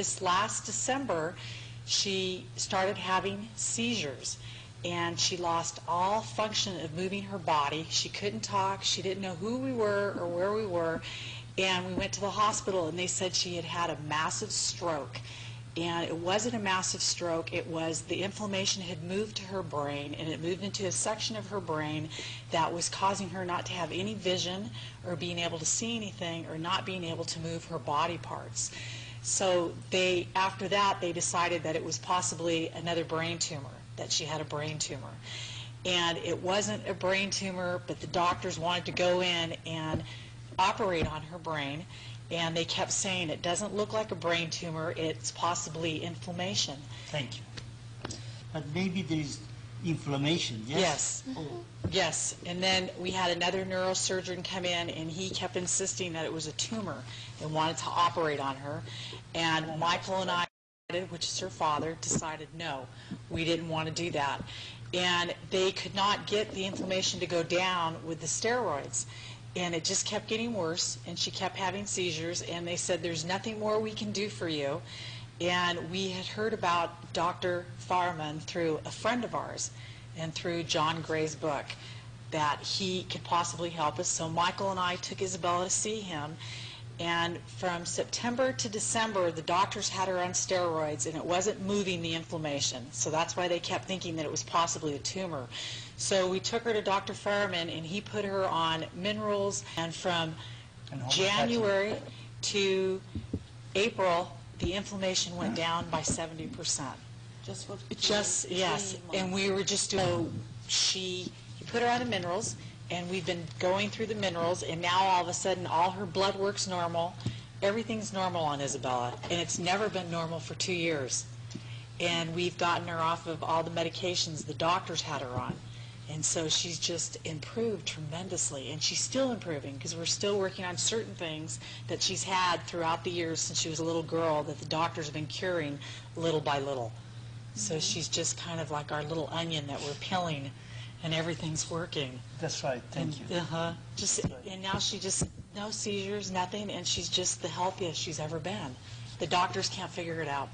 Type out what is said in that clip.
This last December, she started having seizures, and she lost all function of moving her body. She couldn't talk. She didn't know who we were or where we were. And we went to the hospital, and they said she had had a massive stroke. And it wasn't a massive stroke. It was the inflammation had moved to her brain, and it moved into a section of her brain that was causing her not to have any vision or being able to see anything or not being able to move her body parts. So after that, they decided that it was possibly another brain tumor, that she had a brain tumor. And it wasn't a brain tumor, but the doctors wanted to go in and operate on her brain, and they kept saying it doesn't look like a brain tumor, it's possibly inflammation. Thank you. But maybe there is inflammation, yes? Yes. Oh. Yes. And then we had another neurosurgeon come in, and he kept insisting that it was a tumor and wanted to operate on her. And Michael and I, which is her father, decided no, we didn't want to do that. And they could not get the inflammation to go down with the steroids. And it just kept getting worse, and she kept having seizures, and they said there's nothing more we can do for you. And we had heard about Dr. Farman through a friend of ours and through John Gray's book that he could possibly help us. So Michael and I took Isabella to see him, and from September to December the doctors had her on steroids, and it wasn't moving the inflammation. So that's why they kept thinking that it was possibly a tumor. So we took her to Dr. Farman, and he put her on minerals, and from January to April the inflammation went down by 70%. Yes. And we were just doing, he put her on the minerals, and we've been going through the minerals, and now all of a sudden all her blood work's normal. Everything's normal on Isabella, and it's never been normal for 2 years. And we've gotten her off of all the medications the doctors had her on. And so she's just improved tremendously, and she's still improving because we're still working on certain things that she's had throughout the years since she was a little girl that the doctors have been curing little by little. So she's just kind of like our little onion that we're peeling, and everything's working. That's right. Thank you. And now she just, no seizures, nothing, and she's just the healthiest she's ever been. The doctors can't figure it out.